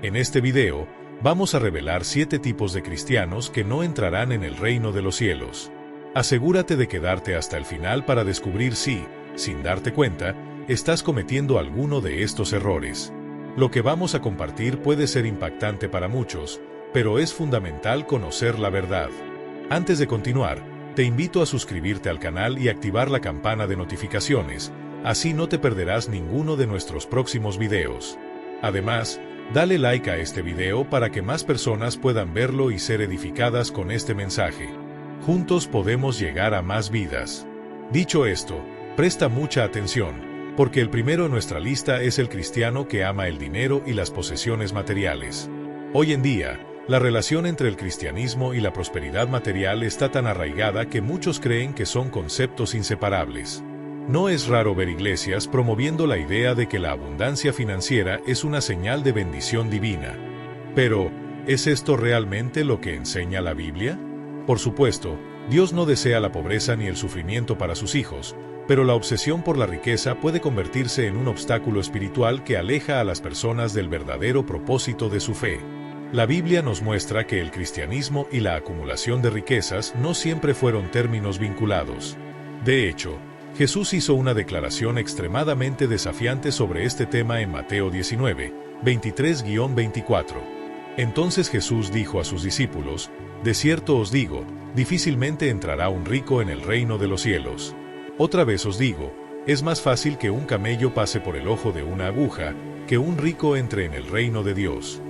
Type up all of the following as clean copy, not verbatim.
En este video, vamos a revelar 7 tipos de cristianos que no entrarán en el reino de los cielos. Asegúrate de quedarte hasta el final para descubrir si, sin darte cuenta, estás cometiendo alguno de estos errores. Lo que vamos a compartir puede ser impactante para muchos, pero es fundamental conocer la verdad. Antes de continuar, te invito a suscribirte al canal y activar la campana de notificaciones, así no te perderás ninguno de nuestros próximos videos. Además, dale like a este video para que más personas puedan verlo y ser edificadas con este mensaje. Juntos podemos llegar a más vidas. Dicho esto, presta mucha atención, porque el primero en nuestra lista es el cristiano que ama el dinero y las posesiones materiales. Hoy en día, la relación entre el cristianismo y la prosperidad material está tan arraigada que muchos creen que son conceptos inseparables. No es raro ver iglesias promoviendo la idea de que la abundancia financiera es una señal de bendición divina. Pero, ¿es esto realmente lo que enseña la Biblia? Por supuesto, Dios no desea la pobreza ni el sufrimiento para sus hijos, pero la obsesión por la riqueza puede convertirse en un obstáculo espiritual que aleja a las personas del verdadero propósito de su fe. La Biblia nos muestra que el cristianismo y la acumulación de riquezas no siempre fueron términos vinculados. De hecho, Jesús hizo una declaración extremadamente desafiante sobre este tema en Mateo 19, 23-24. Entonces Jesús dijo a sus discípulos: «De cierto os digo, difícilmente entrará un rico en el reino de los cielos. Otra vez os digo, es más fácil que un camello pase por el ojo de una aguja, que un rico entre en el reino de Dios».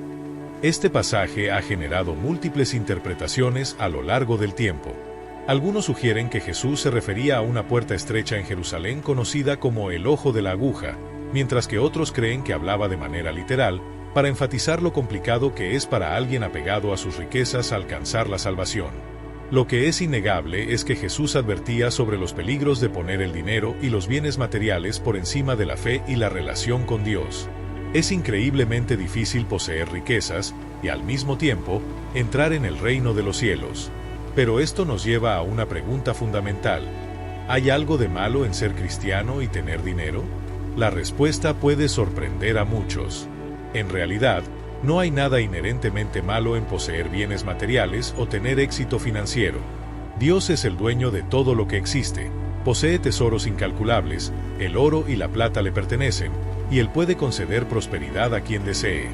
Este pasaje ha generado múltiples interpretaciones a lo largo del tiempo. Algunos sugieren que Jesús se refería a una puerta estrecha en Jerusalén conocida como el ojo de la aguja, mientras que otros creen que hablaba de manera literal, para enfatizar lo complicado que es para alguien apegado a sus riquezas alcanzar la salvación. Lo que es innegable es que Jesús advertía sobre los peligros de poner el dinero y los bienes materiales por encima de la fe y la relación con Dios. Es increíblemente difícil poseer riquezas y, al mismo tiempo, entrar en el reino de los cielos. Pero esto nos lleva a una pregunta fundamental. ¿Hay algo de malo en ser cristiano y tener dinero? La respuesta puede sorprender a muchos. En realidad, no hay nada inherentemente malo en poseer bienes materiales o tener éxito financiero. Dios es el dueño de todo lo que existe, posee tesoros incalculables, el oro y la plata le pertenecen, y Él puede conceder prosperidad a quien desee.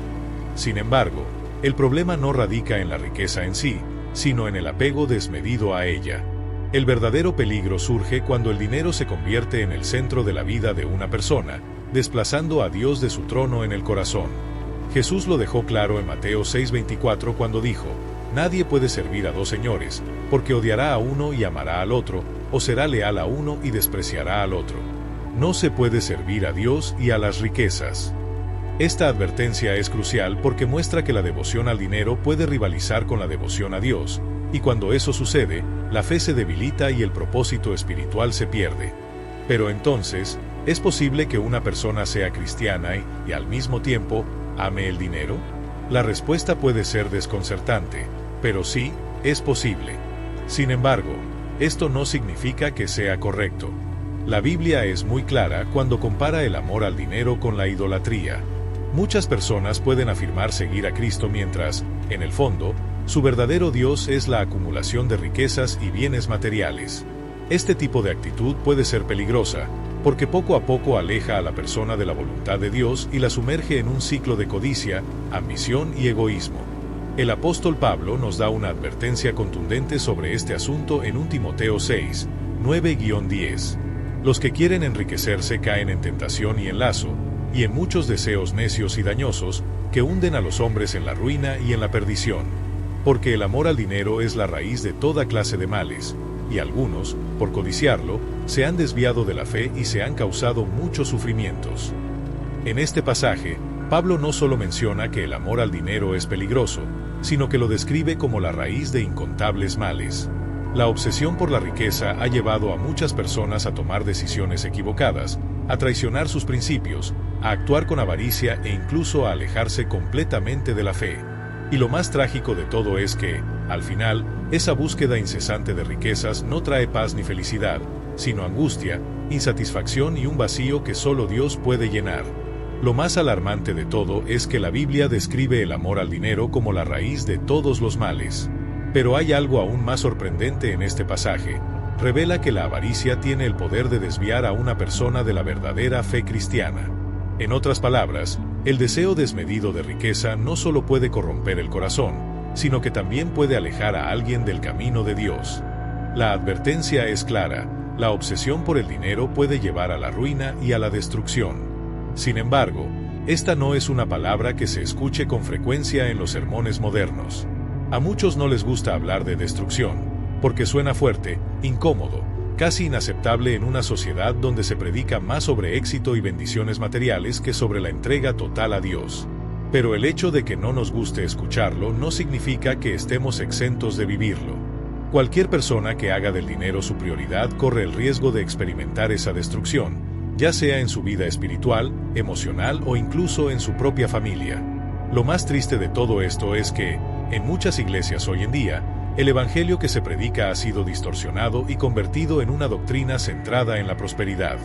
Sin embargo, el problema no radica en la riqueza en sí, sino en el apego desmedido a ella. El verdadero peligro surge cuando el dinero se convierte en el centro de la vida de una persona, desplazando a Dios de su trono en el corazón. Jesús lo dejó claro en Mateo 6:24 cuando dijo: «Nadie puede servir a dos señores, porque odiará a uno y amará al otro, o será leal a uno y despreciará al otro». No se puede servir a Dios y a las riquezas. Esta advertencia es crucial porque muestra que la devoción al dinero puede rivalizar con la devoción a Dios, y cuando eso sucede, la fe se debilita y el propósito espiritual se pierde. Pero entonces, ¿es posible que una persona sea cristiana y al mismo tiempo, ame el dinero? La respuesta puede ser desconcertante, pero sí, es posible. Sin embargo, esto no significa que sea correcto. La Biblia es muy clara cuando compara el amor al dinero con la idolatría. Muchas personas pueden afirmar seguir a Cristo mientras, en el fondo, su verdadero Dios es la acumulación de riquezas y bienes materiales. Este tipo de actitud puede ser peligrosa, porque poco a poco aleja a la persona de la voluntad de Dios y la sumerge en un ciclo de codicia, ambición y egoísmo. El apóstol Pablo nos da una advertencia contundente sobre este asunto en 1 Timoteo 6, 9-10. Los que quieren enriquecerse caen en tentación y en lazo, y en muchos deseos necios y dañosos, que hunden a los hombres en la ruina y en la perdición. Porque el amor al dinero es la raíz de toda clase de males, y algunos, por codiciarlo, se han desviado de la fe y se han causado muchos sufrimientos. En este pasaje, Pablo no solo menciona que el amor al dinero es peligroso, sino que lo describe como la raíz de incontables males. La obsesión por la riqueza ha llevado a muchas personas a tomar decisiones equivocadas, a traicionar sus principios, a actuar con avaricia e incluso a alejarse completamente de la fe. Y lo más trágico de todo es que, al final, esa búsqueda incesante de riquezas no trae paz ni felicidad, sino angustia, insatisfacción y un vacío que solo Dios puede llenar. Lo más alarmante de todo es que la Biblia describe el amor al dinero como la raíz de todos los males. Pero hay algo aún más sorprendente en este pasaje. Revela que la avaricia tiene el poder de desviar a una persona de la verdadera fe cristiana. En otras palabras, el deseo desmedido de riqueza no solo puede corromper el corazón, sino que también puede alejar a alguien del camino de Dios. La advertencia es clara: la obsesión por el dinero puede llevar a la ruina y a la destrucción. Sin embargo, esta no es una palabra que se escuche con frecuencia en los sermones modernos. A muchos no les gusta hablar de destrucción, porque suena fuerte, incómodo, casi inaceptable en una sociedad donde se predica más sobre éxito y bendiciones materiales que sobre la entrega total a Dios. Pero el hecho de que no nos guste escucharlo no significa que estemos exentos de vivirlo. Cualquier persona que haga del dinero su prioridad corre el riesgo de experimentar esa destrucción, ya sea en su vida espiritual, emocional o incluso en su propia familia. Lo más triste de todo esto es que, en muchas iglesias hoy en día, el evangelio que se predica ha sido distorsionado y convertido en una doctrina centrada en la prosperidad.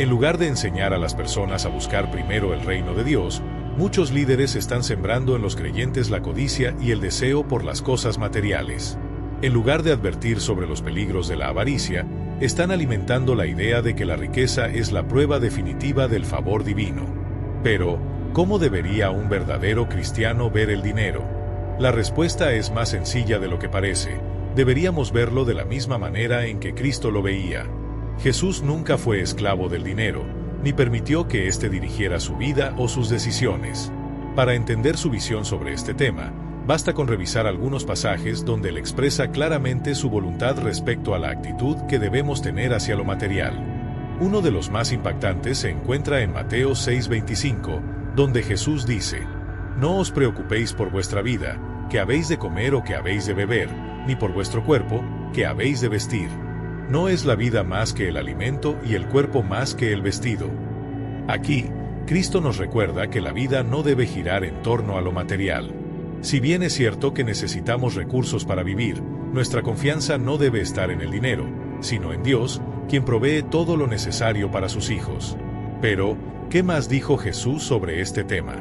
En lugar de enseñar a las personas a buscar primero el reino de Dios, muchos líderes están sembrando en los creyentes la codicia y el deseo por las cosas materiales. En lugar de advertir sobre los peligros de la avaricia, están alimentando la idea de que la riqueza es la prueba definitiva del favor divino. Pero, ¿cómo debería un verdadero cristiano ver el dinero? La respuesta es más sencilla de lo que parece. Deberíamos verlo de la misma manera en que Cristo lo veía. Jesús nunca fue esclavo del dinero, ni permitió que éste dirigiera su vida o sus decisiones. Para entender su visión sobre este tema, basta con revisar algunos pasajes donde él expresa claramente su voluntad respecto a la actitud que debemos tener hacia lo material. Uno de los más impactantes se encuentra en Mateo 6:25, donde Jesús dice: «No os preocupéis por vuestra vida, que habéis de comer o que habéis de beber, ni por vuestro cuerpo, que habéis de vestir. ¿No es la vida más que el alimento y el cuerpo más que el vestido?». Aquí, Cristo nos recuerda que la vida no debe girar en torno a lo material. Si bien es cierto que necesitamos recursos para vivir, nuestra confianza no debe estar en el dinero, sino en Dios, quien provee todo lo necesario para sus hijos. Pero, ¿qué más dijo Jesús sobre este tema?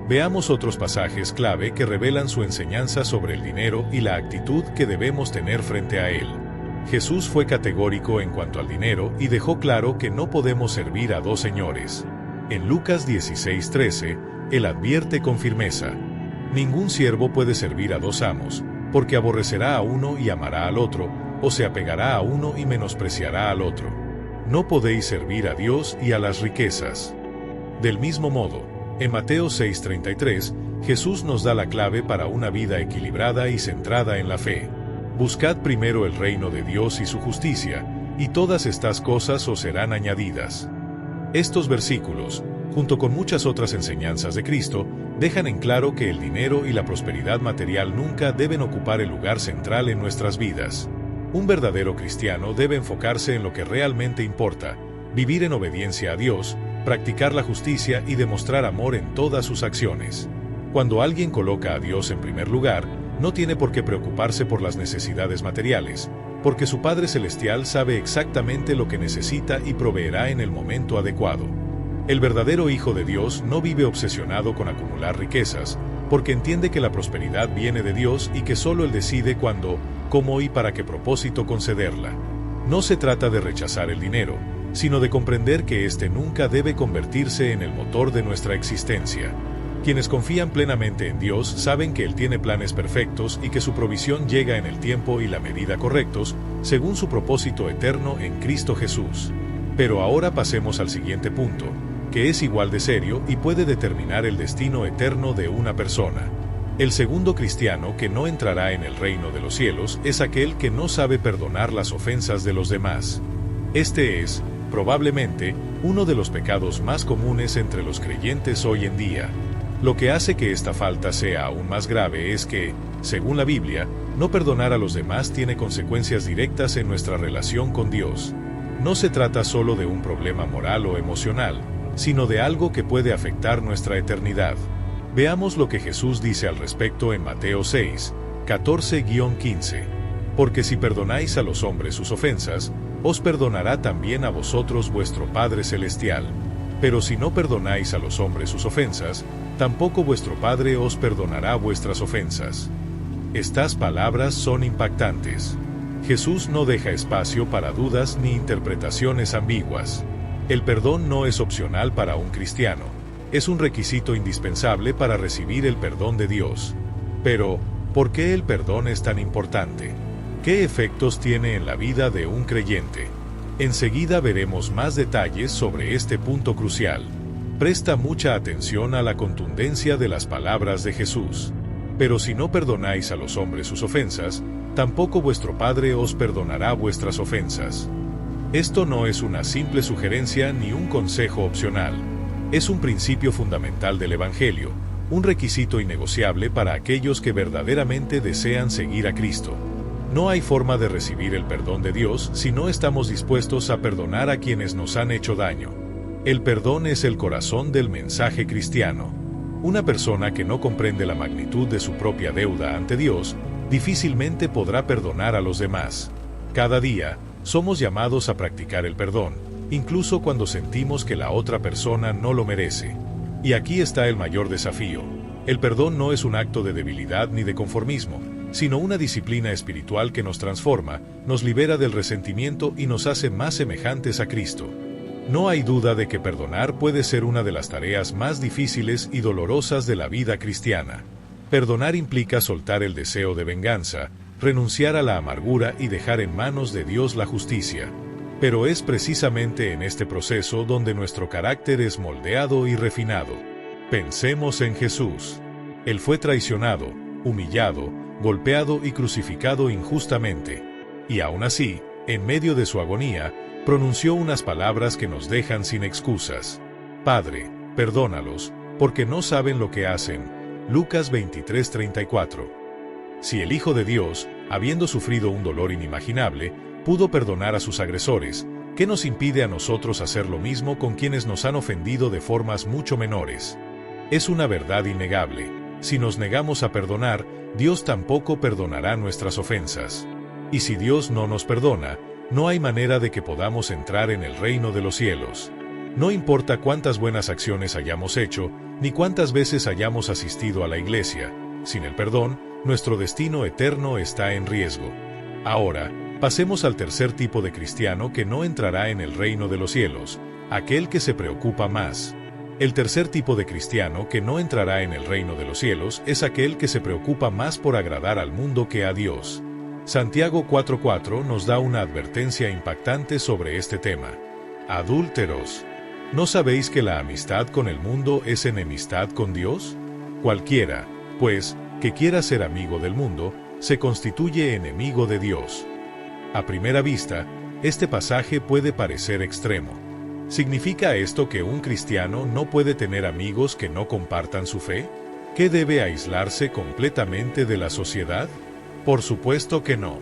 Veamos otros pasajes clave que revelan su enseñanza sobre el dinero y la actitud que debemos tener frente a él. Jesús fue categórico en cuanto al dinero y dejó claro que no podemos servir a dos señores. En Lucas 16:13, él advierte con firmeza: «Ningún siervo puede servir a dos amos, porque aborrecerá a uno y amará al otro, o se apegará a uno y menospreciará al otro. No podéis servir a Dios y a las riquezas». Del mismo modo, en Mateo 6:33, Jesús nos da la clave para una vida equilibrada y centrada en la fe. «Buscad primero el reino de Dios y su justicia, y todas estas cosas os serán añadidas». Estos versículos, junto con muchas otras enseñanzas de Cristo, dejan en claro que el dinero y la prosperidad material nunca deben ocupar el lugar central en nuestras vidas. Un verdadero cristiano debe enfocarse en lo que realmente importa: vivir en obediencia a Dios, practicar la justicia y demostrar amor en todas sus acciones. Cuando alguien coloca a Dios en primer lugar, no tiene por qué preocuparse por las necesidades materiales, porque su Padre Celestial sabe exactamente lo que necesita y proveerá en el momento adecuado. El verdadero Hijo de Dios no vive obsesionado con acumular riquezas, porque entiende que la prosperidad viene de Dios y que solo Él decide cuándo, cómo y para qué propósito concederla. No se trata de rechazar el dinero, sino de comprender que éste nunca debe convertirse en el motor de nuestra existencia. Quienes confían plenamente en Dios saben que Él tiene planes perfectos y que su provisión llega en el tiempo y la medida correctos, según su propósito eterno en Cristo Jesús. Pero ahora pasemos al siguiente punto, que es igual de serio y puede determinar el destino eterno de una persona. El segundo cristiano que no entrará en el reino de los cielos es aquel que no sabe perdonar las ofensas de los demás. Este es, probablemente, uno de los pecados más comunes entre los creyentes hoy en día. Lo que hace que esta falta sea aún más grave es que, según la Biblia, no perdonar a los demás tiene consecuencias directas en nuestra relación con Dios. No se trata solo de un problema moral o emocional, sino de algo que puede afectar nuestra eternidad. Veamos lo que Jesús dice al respecto en Mateo 6, 14-15. Porque si perdonáis a los hombres sus ofensas, os perdonará también a vosotros vuestro Padre Celestial. Pero si no perdonáis a los hombres sus ofensas, tampoco vuestro Padre os perdonará vuestras ofensas. Estas palabras son impactantes. Jesús no deja espacio para dudas ni interpretaciones ambiguas. El perdón no es opcional para un cristiano. Es un requisito indispensable para recibir el perdón de Dios. Pero, ¿por qué el perdón es tan importante? ¿Qué efectos tiene en la vida de un creyente? Enseguida veremos más detalles sobre este punto crucial. Presta mucha atención a la contundencia de las palabras de Jesús. Pero si no perdonáis a los hombres sus ofensas, tampoco vuestro Padre os perdonará vuestras ofensas. Esto no es una simple sugerencia ni un consejo opcional. Es un principio fundamental del Evangelio, un requisito innegociable para aquellos que verdaderamente desean seguir a Cristo. No hay forma de recibir el perdón de Dios si no estamos dispuestos a perdonar a quienes nos han hecho daño. El perdón es el corazón del mensaje cristiano. Una persona que no comprende la magnitud de su propia deuda ante Dios, difícilmente podrá perdonar a los demás. Cada día, somos llamados a practicar el perdón, incluso cuando sentimos que la otra persona no lo merece. Y aquí está el mayor desafío. El perdón no es un acto de debilidad ni de conformismo, sino una disciplina espiritual que nos transforma, nos libera del resentimiento y nos hace más semejantes a Cristo. No hay duda de que perdonar puede ser una de las tareas más difíciles y dolorosas de la vida cristiana. Perdonar implica soltar el deseo de venganza, renunciar a la amargura y dejar en manos de Dios la justicia. Pero es precisamente en este proceso donde nuestro carácter es moldeado y refinado. Pensemos en Jesús. Él fue traicionado, humillado, golpeado y crucificado injustamente. Y aún así, en medio de su agonía, pronunció unas palabras que nos dejan sin excusas. Padre, perdónalos, porque no saben lo que hacen. Lucas 23:34. Si el Hijo de Dios, habiendo sufrido un dolor inimaginable, pudo perdonar a sus agresores, ¿qué nos impide a nosotros hacer lo mismo con quienes nos han ofendido de formas mucho menores? Es una verdad innegable. Si nos negamos a perdonar, Dios tampoco perdonará nuestras ofensas. Y si Dios no nos perdona, no hay manera de que podamos entrar en el reino de los cielos. No importa cuántas buenas acciones hayamos hecho, ni cuántas veces hayamos asistido a la iglesia, sin el perdón, nuestro destino eterno está en riesgo. Ahora, pasemos al tercer tipo de cristiano que no entrará en el reino de los cielos, aquel que se preocupa más. El tercer tipo de cristiano que no entrará en el reino de los cielos es aquel que se preocupa más por agradar al mundo que a Dios. Santiago 4:4 nos da una advertencia impactante sobre este tema. Adúlteros, ¿no sabéis que la amistad con el mundo es enemistad con Dios? Cualquiera, pues, que quiera ser amigo del mundo, se constituye enemigo de Dios. A primera vista, este pasaje puede parecer extremo. ¿Significa esto que un cristiano no puede tener amigos que no compartan su fe? ¿Que debe aislarse completamente de la sociedad? Por supuesto que no.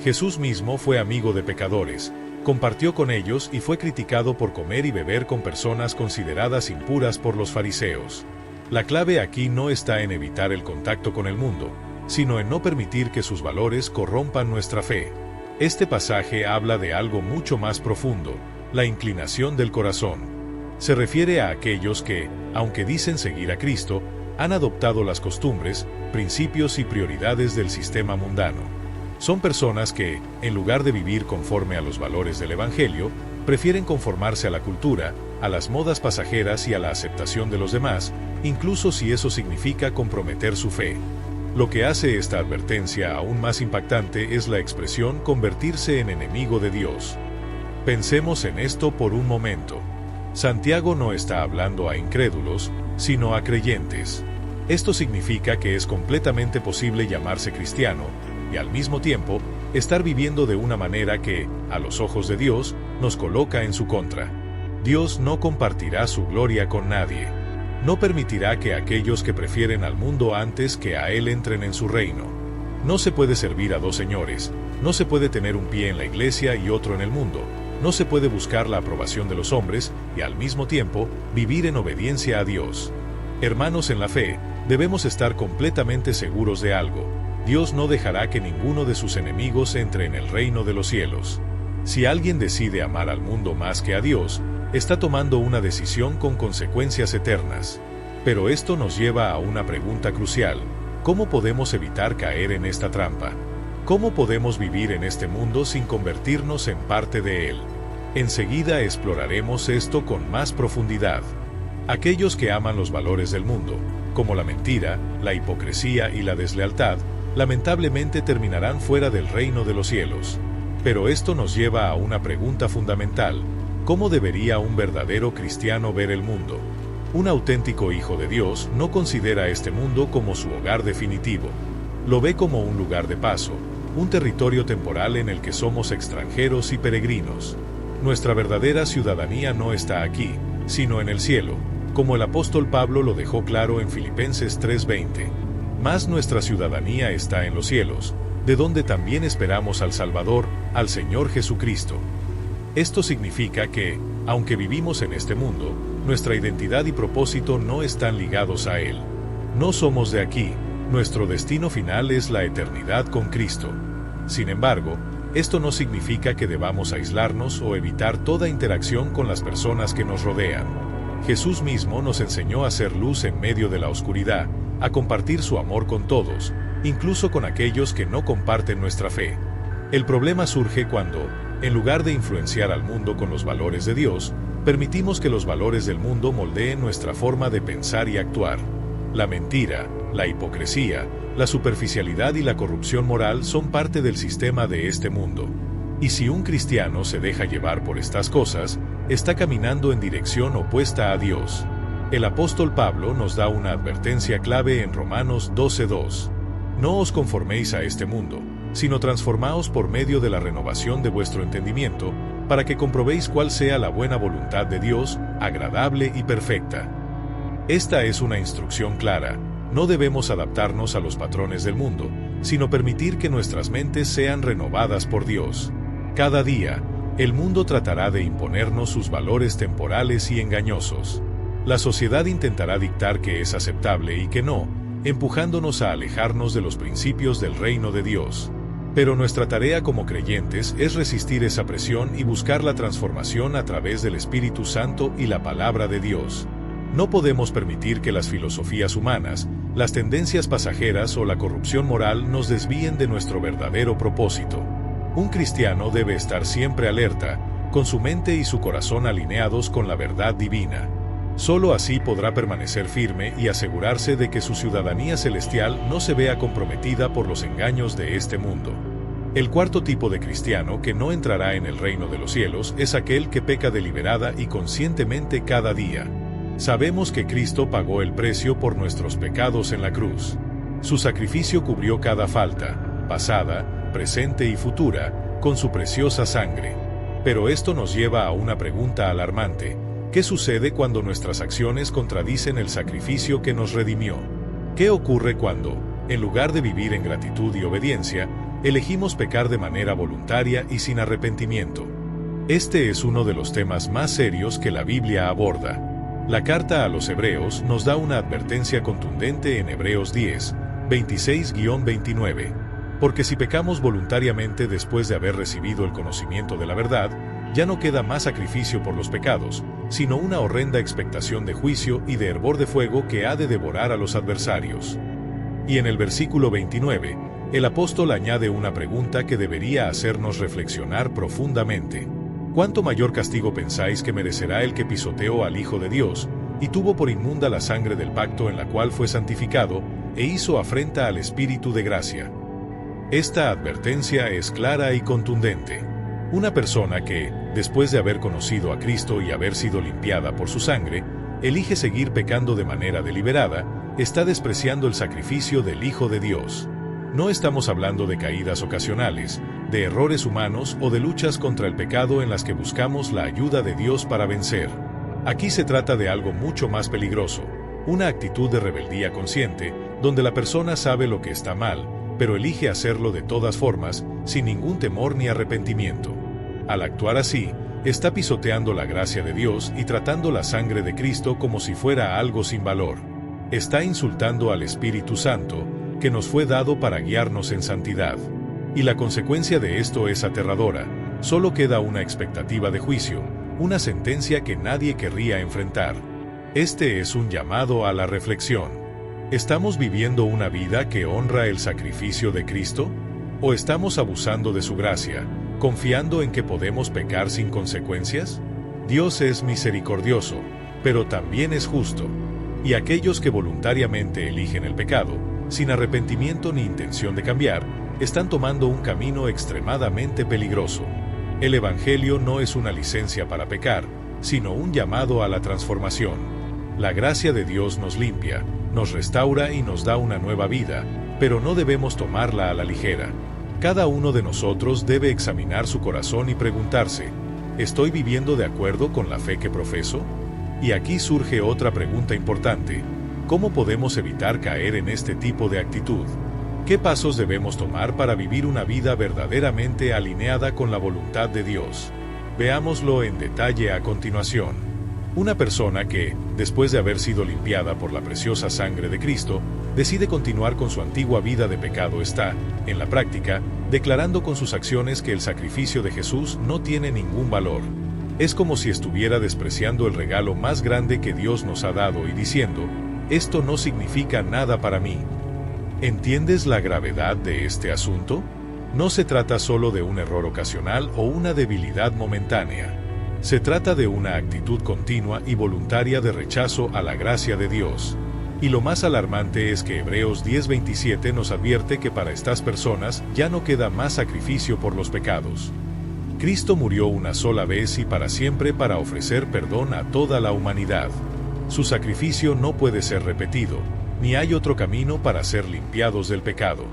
Jesús mismo fue amigo de pecadores, compartió con ellos y fue criticado por comer y beber con personas consideradas impuras por los fariseos. La clave aquí no está en evitar el contacto con el mundo, sino en no permitir que sus valores corrompan nuestra fe. Este pasaje habla de algo mucho más profundo, la inclinación del corazón. Se refiere a aquellos que, aunque dicen seguir a Cristo, han adoptado las costumbres, principios y prioridades del sistema mundano. Son personas que, en lugar de vivir conforme a los valores del Evangelio, prefieren conformarse a la cultura, a las modas pasajeras y a la aceptación de los demás, incluso si eso significa comprometer su fe. Lo que hace esta advertencia aún más impactante es la expresión convertirse en enemigo de Dios. Pensemos en esto por un momento. Santiago no está hablando a incrédulos, sino a creyentes. Esto significa que es completamente posible llamarse cristiano, y al mismo tiempo, estar viviendo de una manera que, a los ojos de Dios, nos coloca en su contra. Dios no compartirá su gloria con nadie. No permitirá que aquellos que prefieren al mundo antes que a Él entren en su reino. No se puede servir a dos señores, no se puede tener un pie en la iglesia y otro en el mundo, no se puede buscar la aprobación de los hombres y al mismo tiempo vivir en obediencia a Dios. Hermanos en la fe, debemos estar completamente seguros de algo: Dios no dejará que ninguno de sus enemigos entre en el reino de los cielos. Si alguien decide amar al mundo más que a Dios, está tomando una decisión con consecuencias eternas. Pero esto nos lleva a una pregunta crucial: ¿cómo podemos evitar caer en esta trampa? ¿Cómo podemos vivir en este mundo sin convertirnos en parte de él? Enseguida exploraremos esto con más profundidad. Aquellos que aman los valores del mundo, como la mentira, la hipocresía y la deslealtad, lamentablemente terminarán fuera del reino de los cielos. Pero esto nos lleva a una pregunta fundamental: ¿cómo debería un verdadero cristiano ver el mundo? Un auténtico hijo de Dios no considera este mundo como su hogar definitivo. Lo ve como un lugar de paso, un territorio temporal en el que somos extranjeros y peregrinos. Nuestra verdadera ciudadanía no está aquí, sino en el cielo, como el apóstol Pablo lo dejó claro en Filipenses 3:20. Mas nuestra ciudadanía está en los cielos, de donde también esperamos al Salvador, al Señor Jesucristo. Esto significa que, aunque vivimos en este mundo, nuestra identidad y propósito no están ligados a Él. No somos de aquí, nuestro destino final es la eternidad con Cristo. Sin embargo, esto no significa que debamos aislarnos o evitar toda interacción con las personas que nos rodean. Jesús mismo nos enseñó a ser luz en medio de la oscuridad, a compartir su amor con todos, incluso con aquellos que no comparten nuestra fe. El problema surge cuando, en lugar de influenciar al mundo con los valores de Dios, permitimos que los valores del mundo moldeen nuestra forma de pensar y actuar. La mentira, la hipocresía, la superficialidad y la corrupción moral son parte del sistema de este mundo. Y si un cristiano se deja llevar por estas cosas, está caminando en dirección opuesta a Dios. El apóstol Pablo nos da una advertencia clave en Romanos 12:2. No os conforméis a este mundo, sino transformaos por medio de la renovación de vuestro entendimiento, para que comprobéis cuál sea la buena voluntad de Dios, agradable y perfecta. Esta es una instrucción clara: no debemos adaptarnos a los patrones del mundo, sino permitir que nuestras mentes sean renovadas por Dios. Cada día, el mundo tratará de imponernos sus valores temporales y engañosos. La sociedad intentará dictar qué es aceptable y qué no, empujándonos a alejarnos de los principios del reino de Dios. Pero nuestra tarea como creyentes es resistir esa presión y buscar la transformación a través del Espíritu Santo y la palabra de Dios. No podemos permitir que las filosofías humanas, las tendencias pasajeras o la corrupción moral nos desvíen de nuestro verdadero propósito. Un cristiano debe estar siempre alerta, con su mente y su corazón alineados con la verdad divina. Solo así podrá permanecer firme y asegurarse de que su ciudadanía celestial no se vea comprometida por los engaños de este mundo. El cuarto tipo de cristiano que no entrará en el reino de los cielos es aquel que peca deliberada y conscientemente cada día. Sabemos que Cristo pagó el precio por nuestros pecados en la cruz. Su sacrificio cubrió cada falta, pasada, presente y futura, con su preciosa sangre. Pero esto nos lleva a una pregunta alarmante: ¿qué sucede cuando nuestras acciones contradicen el sacrificio que nos redimió? ¿Qué ocurre cuando, en lugar de vivir en gratitud y obediencia, elegimos pecar de manera voluntaria y sin arrepentimiento? Este es uno de los temas más serios que la Biblia aborda. La carta a los Hebreos nos da una advertencia contundente en Hebreos 10, 26-29. Porque si pecamos voluntariamente después de haber recibido el conocimiento de la verdad, ya no queda más sacrificio por los pecados, sino una horrenda expectación de juicio y de hervor de fuego que ha de devorar a los adversarios. Y en el versículo 29, el apóstol añade una pregunta que debería hacernos reflexionar profundamente. ¿Cuánto mayor castigo pensáis que merecerá el que pisoteó al Hijo de Dios, y tuvo por inmunda la sangre del pacto en la cual fue santificado, e hizo afrenta al Espíritu de gracia? Esta advertencia es clara y contundente. Una persona que, después de haber conocido a Cristo y haber sido limpiada por su sangre, elige seguir pecando de manera deliberada, está despreciando el sacrificio del Hijo de Dios. No estamos hablando de caídas ocasionales, de errores humanos o de luchas contra el pecado en las que buscamos la ayuda de Dios para vencer. Aquí se trata de algo mucho más peligroso, una actitud de rebeldía consciente, donde la persona sabe lo que está mal, pero elige hacerlo de todas formas, sin ningún temor ni arrepentimiento. Al actuar así, está pisoteando la gracia de Dios y tratando la sangre de Cristo como si fuera algo sin valor. Está insultando al Espíritu Santo, que nos fue dado para guiarnos en santidad. Y la consecuencia de esto es aterradora: Solo queda una expectativa de juicio, una sentencia que nadie querría enfrentar. Este es un llamado a la reflexión. ¿Estamos viviendo una vida que honra el sacrificio de Cristo? ¿O estamos abusando de su gracia, confiando en que podemos pecar sin consecuencias? Dios es misericordioso, pero también es justo. Y aquellos que voluntariamente eligen el pecado, sin arrepentimiento ni intención de cambiar, están tomando un camino extremadamente peligroso. El Evangelio no es una licencia para pecar, sino un llamado a la transformación. La gracia de Dios nos limpia, nos restaura y nos da una nueva vida, pero no debemos tomarla a la ligera. Cada uno de nosotros debe examinar su corazón y preguntarse, ¿estoy viviendo de acuerdo con la fe que profeso? Y aquí surge otra pregunta importante. ¿Cómo podemos evitar caer en este tipo de actitud? ¿Qué pasos debemos tomar para vivir una vida verdaderamente alineada con la voluntad de Dios? Veámoslo en detalle a continuación. Una persona que, después de haber sido limpiada por la preciosa sangre de Cristo, decide continuar con su antigua vida de pecado está, en la práctica, declarando con sus acciones que el sacrificio de Jesús no tiene ningún valor. Es como si estuviera despreciando el regalo más grande que Dios nos ha dado y diciendo, esto no significa nada para mí. ¿Entiendes la gravedad de este asunto? No se trata solo de un error ocasional o una debilidad momentánea. Se trata de una actitud continua y voluntaria de rechazo a la gracia de Dios. Y lo más alarmante es que Hebreos 10:27 nos advierte que para estas personas ya no queda más sacrificio por los pecados. Cristo murió una sola vez y para siempre para ofrecer perdón a toda la humanidad. Su sacrificio no puede ser repetido, ni hay otro camino para ser limpiados del pecado.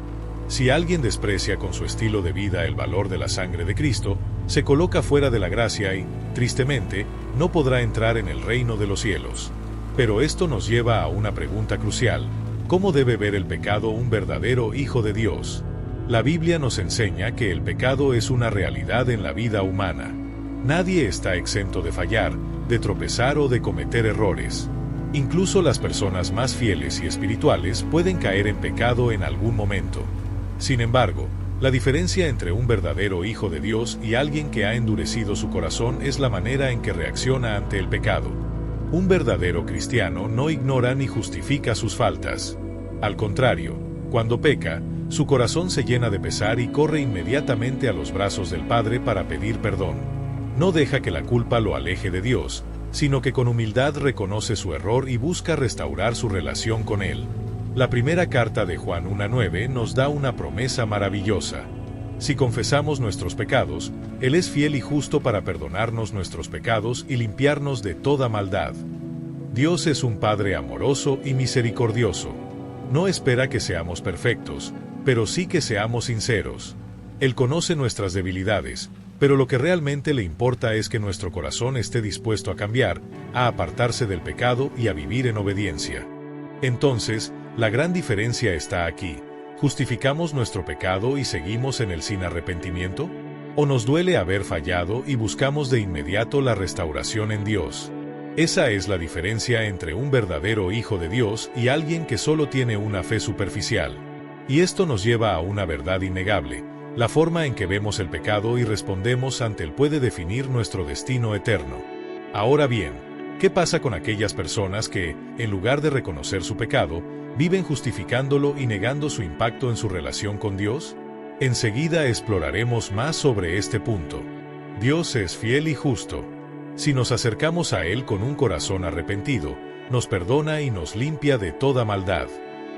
Si alguien desprecia con su estilo de vida el valor de la sangre de Cristo, se coloca fuera de la gracia y, tristemente, no podrá entrar en el reino de los cielos. Pero esto nos lleva a una pregunta crucial. ¿Cómo debe ver el pecado un verdadero hijo de Dios? La Biblia nos enseña que el pecado es una realidad en la vida humana. Nadie está exento de fallar, de tropezar o de cometer errores. Incluso las personas más fieles y espirituales pueden caer en pecado en algún momento. Sin embargo, la diferencia entre un verdadero hijo de Dios y alguien que ha endurecido su corazón es la manera en que reacciona ante el pecado. Un verdadero cristiano no ignora ni justifica sus faltas. Al contrario, cuando peca, su corazón se llena de pesar y corre inmediatamente a los brazos del Padre para pedir perdón. No deja que la culpa lo aleje de Dios, sino que con humildad reconoce su error y busca restaurar su relación con Él. La primera carta de Juan 1:9 nos da una promesa maravillosa. Si confesamos nuestros pecados, Él es fiel y justo para perdonarnos nuestros pecados y limpiarnos de toda maldad. Dios es un Padre amoroso y misericordioso. No espera que seamos perfectos, pero sí que seamos sinceros. Él conoce nuestras debilidades, pero lo que realmente le importa es que nuestro corazón esté dispuesto a cambiar, a apartarse del pecado y a vivir en obediencia. Entonces, la gran diferencia está aquí. ¿Justificamos nuestro pecado y seguimos en él sin arrepentimiento? ¿O nos duele haber fallado y buscamos de inmediato la restauración en Dios? Esa es la diferencia entre un verdadero hijo de Dios y alguien que solo tiene una fe superficial. Y esto nos lleva a una verdad innegable. La forma en que vemos el pecado y respondemos ante él puede definir nuestro destino eterno. Ahora bien, ¿qué pasa con aquellas personas que, en lugar de reconocer su pecado, viven justificándolo y negando su impacto en su relación con Dios? Enseguida exploraremos más sobre este punto. Dios es fiel y justo. Si nos acercamos a Él con un corazón arrepentido, nos perdona y nos limpia de toda maldad.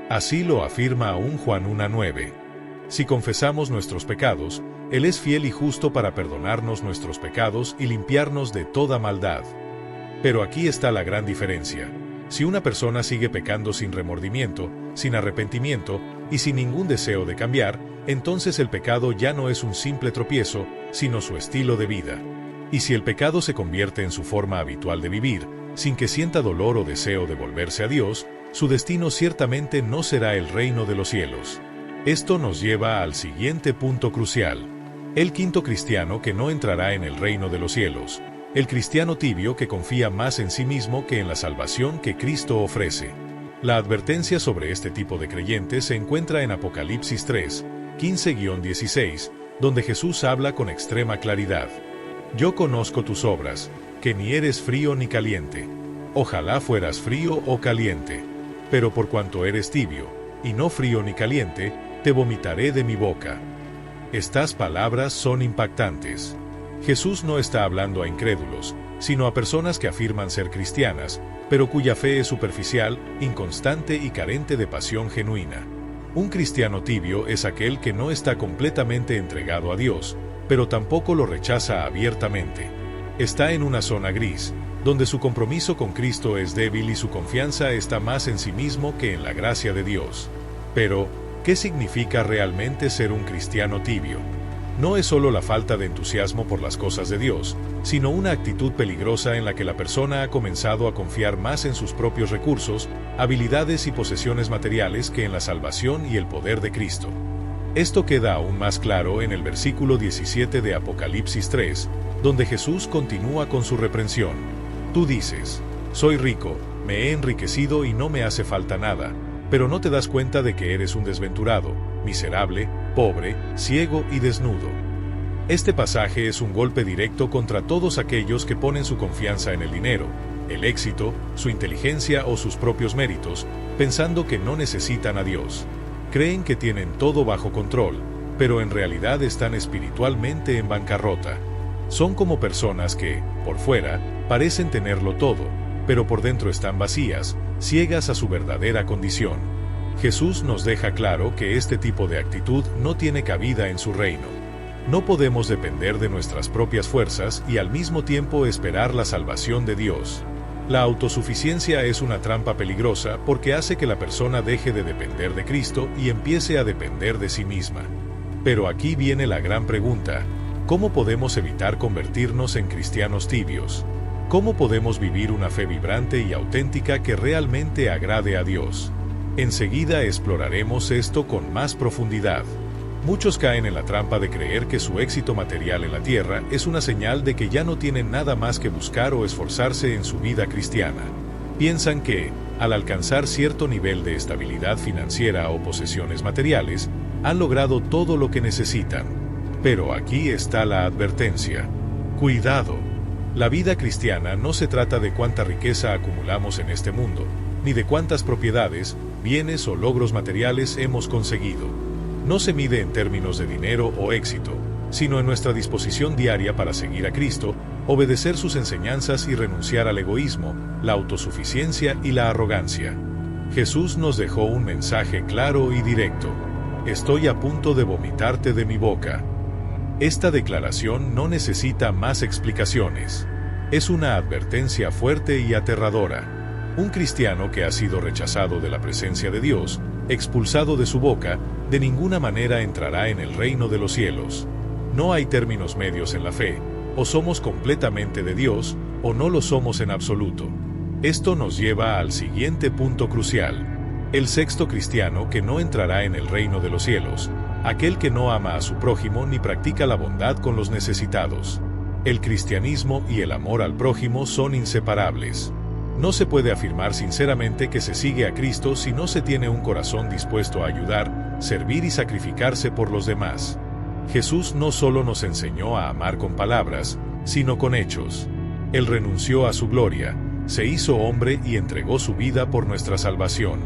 Así lo afirma aún Juan 1:9. Si confesamos nuestros pecados, Él es fiel y justo para perdonarnos nuestros pecados y limpiarnos de toda maldad. Pero aquí está la gran diferencia. Si una persona sigue pecando sin remordimiento, sin arrepentimiento y sin ningún deseo de cambiar, entonces el pecado ya no es un simple tropiezo, sino su estilo de vida. Y si el pecado se convierte en su forma habitual de vivir, sin que sienta dolor o deseo de volverse a Dios, su destino ciertamente no será el reino de los cielos. Esto nos lleva al siguiente punto crucial. El quinto cristiano que no entrará en el reino de los cielos. El cristiano tibio que confía más en sí mismo que en la salvación que Cristo ofrece. La advertencia sobre este tipo de creyente se encuentra en Apocalipsis 3, 15-16, donde Jesús habla con extrema claridad. Yo conozco tus obras, que ni eres frío ni caliente. Ojalá fueras frío o caliente. Pero por cuanto eres tibio, y no frío ni caliente, te vomitaré de mi boca. Estas palabras son impactantes. Jesús no está hablando a incrédulos, sino a personas que afirman ser cristianas, pero cuya fe es superficial, inconstante y carente de pasión genuina. Un cristiano tibio es aquel que no está completamente entregado a Dios, pero tampoco lo rechaza abiertamente. Está en una zona gris, donde su compromiso con Cristo es débil y su confianza está más en sí mismo que en la gracia de Dios. Pero, ¿qué significa realmente ser un cristiano tibio? No es solo la falta de entusiasmo por las cosas de Dios, sino una actitud peligrosa en la que la persona ha comenzado a confiar más en sus propios recursos, habilidades y posesiones materiales que en la salvación y el poder de Cristo. Esto queda aún más claro en el versículo 17 de Apocalipsis 3, donde Jesús continúa con su reprensión. Tú dices, soy rico, me he enriquecido y no me hace falta nada, pero no te das cuenta de que eres un desventurado, miserable, pobre, ciego y desnudo. Este pasaje es un golpe directo contra todos aquellos que ponen su confianza en el dinero, el éxito, su inteligencia o sus propios méritos, pensando que no necesitan a Dios. Creen que tienen todo bajo control, pero en realidad están espiritualmente en bancarrota. Son como personas que, por fuera, parecen tenerlo todo, pero por dentro están vacías, ciegas a su verdadera condición. Jesús nos deja claro que este tipo de actitud no tiene cabida en su reino. No podemos depender de nuestras propias fuerzas y al mismo tiempo esperar la salvación de Dios. La autosuficiencia es una trampa peligrosa porque hace que la persona deje de depender de Cristo y empiece a depender de sí misma. Pero aquí viene la gran pregunta: ¿cómo podemos evitar convertirnos en cristianos tibios? ¿Cómo podemos vivir una fe vibrante y auténtica que realmente agrade a Dios? Enseguida exploraremos esto con más profundidad. Muchos caen en la trampa de creer que su éxito material en la tierra es una señal de que ya no tienen nada más que buscar o esforzarse en su vida cristiana. Piensan que, al alcanzar cierto nivel de estabilidad financiera o posesiones materiales, han logrado todo lo que necesitan. Pero aquí está la advertencia. Cuidado. La vida cristiana no se trata de cuánta riqueza acumulamos en este mundo, ni de cuántas propiedades, bienes o logros materiales hemos conseguido. No se mide en términos de dinero o éxito, sino en nuestra disposición diaria para seguir a Cristo, obedecer sus enseñanzas y renunciar al egoísmo, la autosuficiencia y la arrogancia. Jesús nos dejó un mensaje claro y directo. Estoy a punto de vomitarte de mi boca. Esta declaración no necesita más explicaciones. Es una advertencia fuerte y aterradora. Un cristiano que ha sido rechazado de la presencia de Dios, expulsado de su boca, de ninguna manera entrará en el reino de los cielos. No hay términos medios en la fe, o somos completamente de Dios, o no lo somos en absoluto. Esto nos lleva al siguiente punto crucial. El sexto cristiano que no entrará en el reino de los cielos, aquel que no ama a su prójimo ni practica la bondad con los necesitados. El cristianismo y el amor al prójimo son inseparables. No se puede afirmar sinceramente que se sigue a Cristo si no se tiene un corazón dispuesto a ayudar, servir y sacrificarse por los demás. Jesús no solo nos enseñó a amar con palabras, sino con hechos. Él renunció a su gloria, se hizo hombre y entregó su vida por nuestra salvación.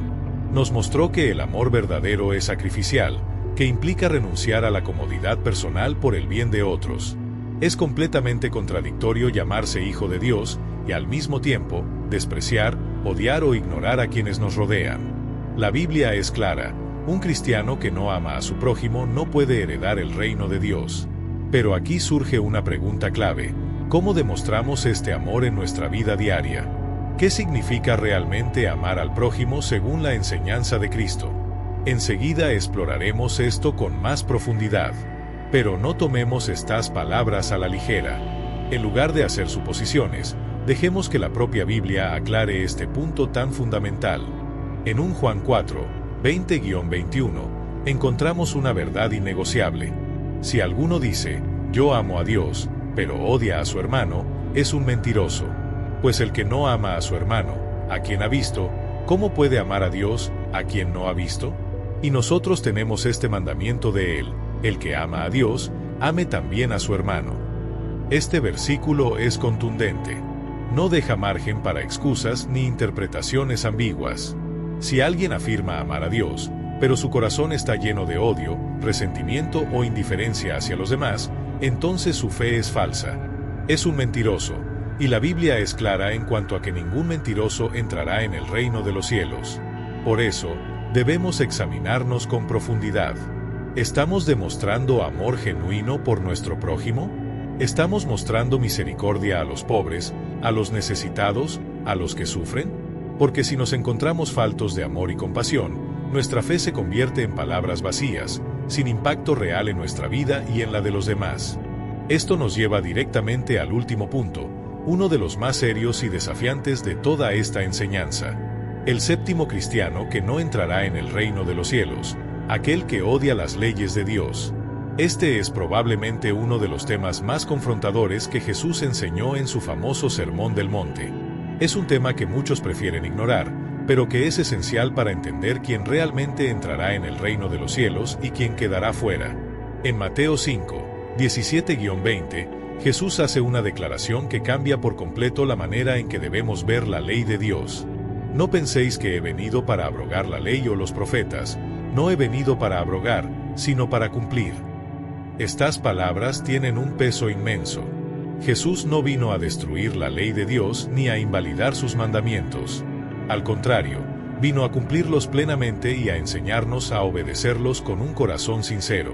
Nos mostró que el amor verdadero es sacrificial, que implica renunciar a la comodidad personal por el bien de otros. Es completamente contradictorio llamarse hijo de Dios y al mismo tiempo despreciar, odiar o ignorar a quienes nos rodean. La Biblia es clara: un cristiano que no ama a su prójimo no puede heredar el reino de Dios. Pero aquí surge una pregunta clave: ¿cómo demostramos este amor en nuestra vida diaria? ¿Qué significa realmente amar al prójimo según la enseñanza de Cristo? Enseguida exploraremos esto con más profundidad. Pero no tomemos estas palabras a la ligera. En lugar de hacer suposiciones, dejemos que la propia Biblia aclare este punto tan fundamental. En 1 Juan 4, 20-21, encontramos una verdad innegociable. Si alguno dice, yo amo a Dios, pero odia a su hermano, es un mentiroso. Pues el que no ama a su hermano, a quien ha visto, ¿cómo puede amar a Dios, a quien no ha visto? Y nosotros tenemos este mandamiento de él: El que ama a Dios, ame también a su hermano. Este versículo es contundente. No deja margen para excusas ni interpretaciones ambiguas. Si alguien afirma amar a Dios, pero su corazón está lleno de odio, resentimiento o indiferencia hacia los demás, entonces su fe es falsa. Es un mentiroso, y la Biblia es clara en cuanto a que ningún mentiroso entrará en el reino de los cielos. Por eso, debemos examinarnos con profundidad. ¿Estamos demostrando amor genuino por nuestro prójimo? ¿Estamos mostrando misericordia a los pobres, a los necesitados, a los que sufren? Porque si nos encontramos faltos de amor y compasión, nuestra fe se convierte en palabras vacías, sin impacto real en nuestra vida y en la de los demás. Esto nos lleva directamente al último punto, uno de los más serios y desafiantes de toda esta enseñanza. El séptimo cristiano que no entrará en el reino de los cielos, aquel que odia las leyes de Dios. Este es probablemente uno de los temas más confrontadores que Jesús enseñó en su famoso Sermón del Monte. Es un tema que muchos prefieren ignorar, pero que es esencial para entender quién realmente entrará en el reino de los cielos y quién quedará fuera. En Mateo 5, 17-20, Jesús hace una declaración que cambia por completo la manera en que debemos ver la ley de Dios. No penséis que he venido para abrogar la ley o los profetas. No he venido para abrogar, sino para cumplir. Estas palabras tienen un peso inmenso. Jesús no vino a destruir la ley de Dios ni a invalidar sus mandamientos. Al contrario, vino a cumplirlos plenamente y a enseñarnos a obedecerlos con un corazón sincero.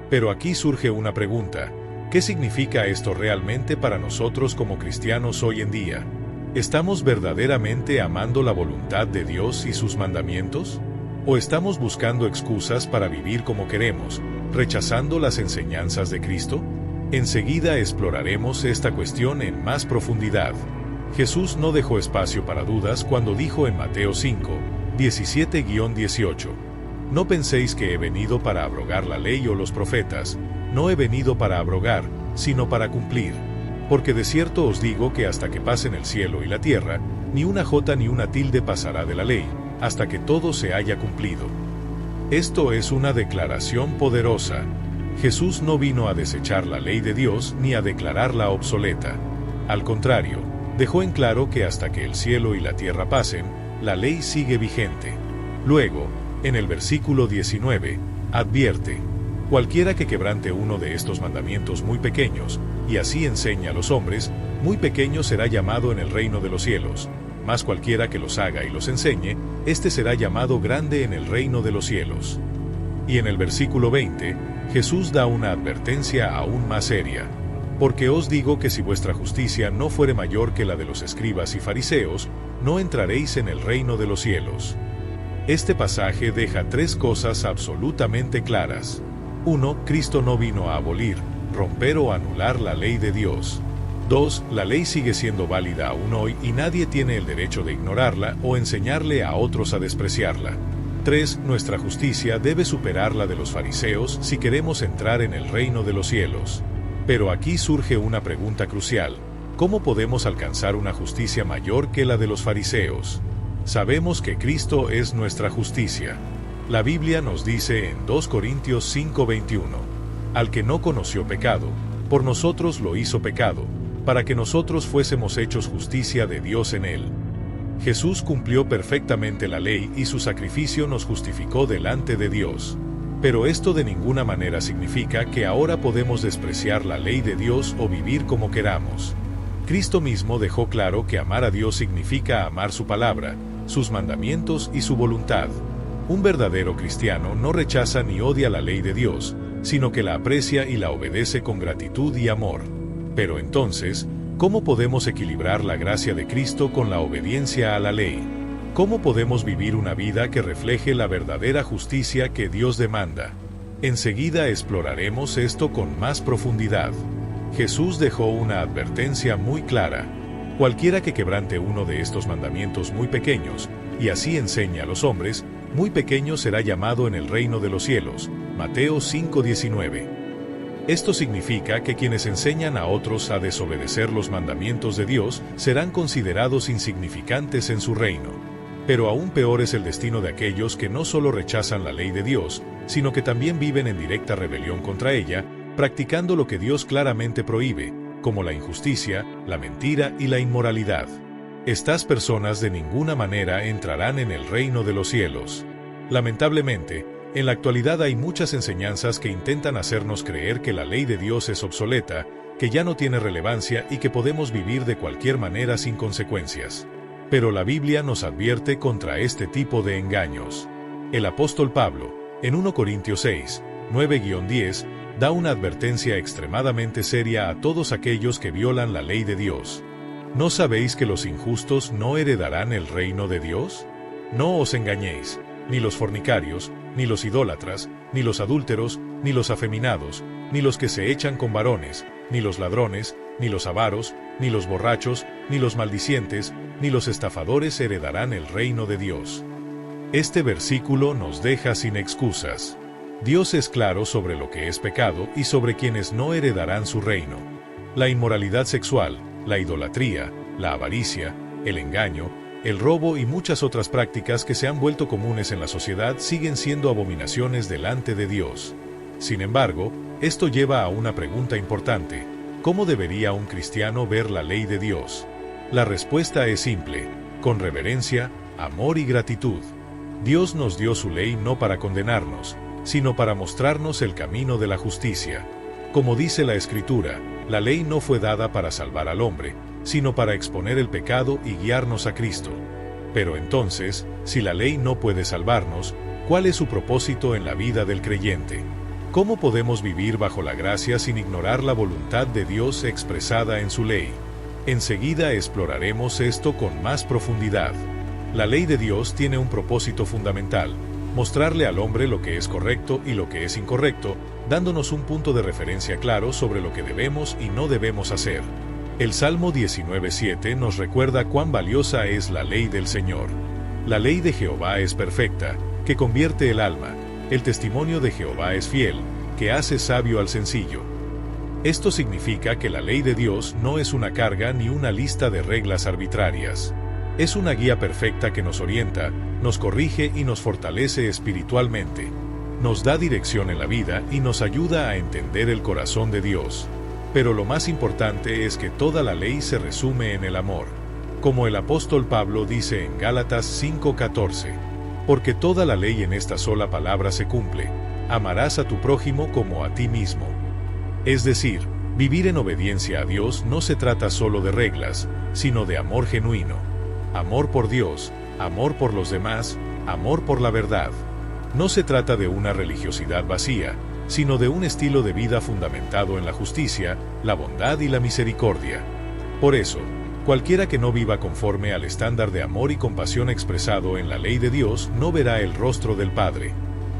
Pero aquí surge una pregunta: ¿qué significa esto realmente para nosotros como cristianos hoy en día? ¿Estamos verdaderamente amando la voluntad de Dios y sus mandamientos? ¿O estamos buscando excusas para vivir como queremos, rechazando las enseñanzas de Cristo? Enseguida exploraremos esta cuestión en más profundidad. Jesús no dejó espacio para dudas cuando dijo en Mateo 5, 17-18, no penséis que he venido para abrogar la ley o los profetas, no he venido para abrogar, sino para cumplir. Porque de cierto os digo que hasta que pasen el cielo y la tierra, ni una jota ni una tilde pasará de la ley, hasta que todo se haya cumplido. Esto es una declaración poderosa. Jesús no vino a desechar la ley de Dios ni a declararla obsoleta. Al contrario, dejó en claro que hasta que el cielo y la tierra pasen, la ley sigue vigente. Luego, en el versículo 19, advierte: cualquiera que quebrante uno de estos mandamientos muy pequeños, y así enseñe a los hombres, muy pequeño será llamado en el reino de los cielos. Mas cualquiera que los haga y los enseñe, éste será llamado grande en el reino de los cielos. Y en el versículo 20, Jesús da una advertencia aún más seria. Porque os digo que si vuestra justicia no fuere mayor que la de los escribas y fariseos, no entraréis en el reino de los cielos. Este pasaje deja tres cosas absolutamente claras. 1. Cristo no vino a abolir, romper o anular la ley de Dios. 2. La ley sigue siendo válida aún hoy y nadie tiene el derecho de ignorarla o enseñarle a otros a despreciarla. 3. Nuestra justicia debe superar la de los fariseos si queremos entrar en el reino de los cielos. Pero aquí surge una pregunta crucial: ¿cómo podemos alcanzar una justicia mayor que la de los fariseos? Sabemos que Cristo es nuestra justicia. La Biblia nos dice en 2 Corintios 5:21, al que no conoció pecado, por nosotros lo hizo pecado, para que nosotros fuésemos hechos justicia de Dios en él. Jesús cumplió perfectamente la ley y su sacrificio nos justificó delante de Dios. Pero esto de ninguna manera significa que ahora podemos despreciar la ley de Dios o vivir como queramos. Cristo mismo dejó claro que amar a Dios significa amar su palabra, sus mandamientos y su voluntad. Un verdadero cristiano no rechaza ni odia la ley de Dios, sino que la aprecia y la obedece con gratitud y amor. Pero entonces, ¿cómo podemos equilibrar la gracia de Cristo con la obediencia a la ley? ¿Cómo podemos vivir una vida que refleje la verdadera justicia que Dios demanda? Enseguida exploraremos esto con más profundidad. Jesús dejó una advertencia muy clara: cualquiera que quebrante uno de estos mandamientos muy pequeños, y así enseñe a los hombres, muy pequeño será llamado en el reino de los cielos. Mateo 5:19. Esto significa que quienes enseñan a otros a desobedecer los mandamientos de Dios serán considerados insignificantes en su reino. Pero aún peor es el destino de aquellos que no solo rechazan la ley de Dios, sino que también viven en directa rebelión contra ella, practicando lo que Dios claramente prohíbe, como la injusticia, la mentira y la inmoralidad. Estas personas de ninguna manera entrarán en el reino de los cielos. Lamentablemente, en la actualidad hay muchas enseñanzas que intentan hacernos creer que la ley de Dios es obsoleta, que ya no tiene relevancia y que podemos vivir de cualquier manera sin consecuencias. Pero la Biblia nos advierte contra este tipo de engaños. El apóstol Pablo, en 1 Corintios 6, 9-10, da una advertencia extremadamente seria a todos aquellos que violan la ley de Dios. ¿No sabéis que los injustos no heredarán el reino de Dios? No os engañéis, ni los fornicarios, ni los idólatras, ni los adúlteros, ni los afeminados, ni los que se echan con varones, ni los ladrones, ni los avaros, ni los borrachos, ni los maldicientes, ni los estafadores heredarán el reino de Dios. Este versículo nos deja sin excusas. Dios es claro sobre lo que es pecado y sobre quienes no heredarán su reino. La inmoralidad sexual, la idolatría, la avaricia, el engaño, el robo y muchas otras prácticas que se han vuelto comunes en la sociedad siguen siendo abominaciones delante de Dios. Sin embargo, esto lleva a una pregunta importante: ¿cómo debería un cristiano ver la ley de Dios? La respuesta es simple: con reverencia, amor y gratitud. Dios nos dio su ley no para condenarnos, sino para mostrarnos el camino de la justicia. Como dice la Escritura, la ley no fue dada para salvar al hombre, sino para exponer el pecado y guiarnos a Cristo. Pero entonces, si la ley no puede salvarnos, ¿cuál es su propósito en la vida del creyente? ¿Cómo podemos vivir bajo la gracia sin ignorar la voluntad de Dios expresada en su ley? Enseguida exploraremos esto con más profundidad. La ley de Dios tiene un propósito fundamental: mostrarle al hombre lo que es correcto y lo que es incorrecto, dándonos un punto de referencia claro sobre lo que debemos y no debemos hacer. El Salmo 19:7 nos recuerda cuán valiosa es la ley del Señor. La ley de Jehová es perfecta, que convierte el alma. El testimonio de Jehová es fiel, que hace sabio al sencillo. Esto significa que la ley de Dios no es una carga ni una lista de reglas arbitrarias. Es una guía perfecta que nos orienta, nos corrige y nos fortalece espiritualmente. Nos da dirección en la vida y nos ayuda a entender el corazón de Dios. Pero lo más importante es que toda la ley se resume en el amor. Como el apóstol Pablo dice en Gálatas 5:14, porque toda la ley en esta sola palabra se cumple: amarás a tu prójimo como a ti mismo. Es decir, vivir en obediencia a Dios no se trata solo de reglas, sino de amor genuino. Amor por Dios, amor por los demás, amor por la verdad. No se trata de una religiosidad vacía, sino de un estilo de vida fundamentado en la justicia, la bondad y la misericordia. Por eso, cualquiera que no viva conforme al estándar de amor y compasión expresado en la ley de Dios no verá el rostro del Padre.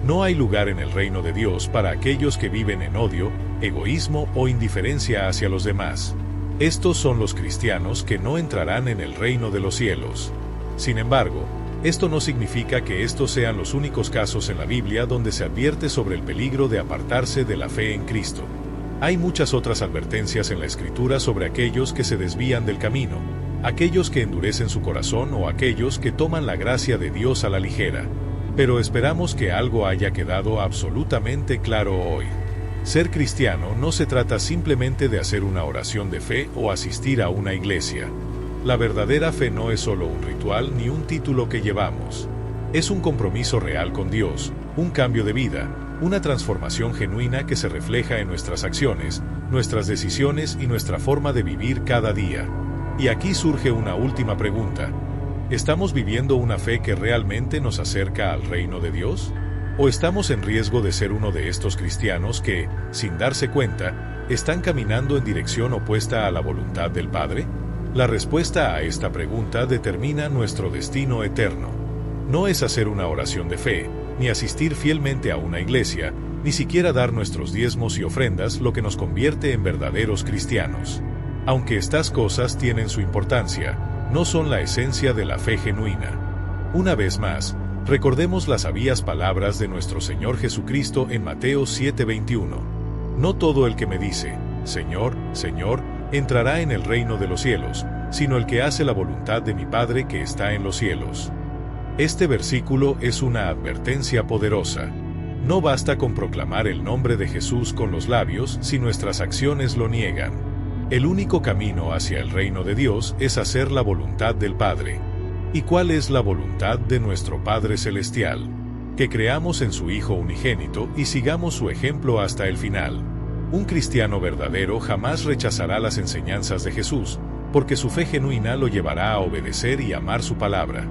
No hay lugar en el reino de Dios para aquellos que viven en odio, egoísmo o indiferencia hacia los demás. Estos son los cristianos que no entrarán en el reino de los cielos. Sin embargo, esto no significa que estos sean los únicos casos en la Biblia donde se advierte sobre el peligro de apartarse de la fe en Cristo. Hay muchas otras advertencias en la Escritura sobre aquellos que se desvían del camino, aquellos que endurecen su corazón o aquellos que toman la gracia de Dios a la ligera. Pero esperamos que algo haya quedado absolutamente claro hoy. Ser cristiano no se trata simplemente de hacer una oración de fe o asistir a una iglesia. La verdadera fe no es solo un ritual ni un título que llevamos. Es un compromiso real con Dios, un cambio de vida, una transformación genuina que se refleja en nuestras acciones, nuestras decisiones y nuestra forma de vivir cada día. Y aquí surge una última pregunta. ¿Estamos viviendo una fe que realmente nos acerca al reino de Dios? ¿O estamos en riesgo de ser uno de estos cristianos que, sin darse cuenta, están caminando en dirección opuesta a la voluntad del Padre? La respuesta a esta pregunta determina nuestro destino eterno. No es hacer una oración de fe, ni asistir fielmente a una iglesia, ni siquiera dar nuestros diezmos y ofrendas lo que nos convierte en verdaderos cristianos. Aunque estas cosas tienen su importancia, no son la esencia de la fe genuina. Una vez más, recordemos las sabias palabras de nuestro Señor Jesucristo en Mateo 7:21. No todo el que me dice, Señor, Señor, entrará en el reino de los cielos, sino el que hace la voluntad de mi Padre que está en los cielos. Este versículo es una advertencia poderosa. No basta con proclamar el nombre de Jesús con los labios si nuestras acciones lo niegan. El único camino hacia el reino de Dios es hacer la voluntad del Padre. ¿Y cuál es la voluntad de nuestro Padre Celestial? Que creamos en su Hijo unigénito y sigamos su ejemplo hasta el final. Un cristiano verdadero jamás rechazará las enseñanzas de Jesús, porque su fe genuina lo llevará a obedecer y amar su palabra.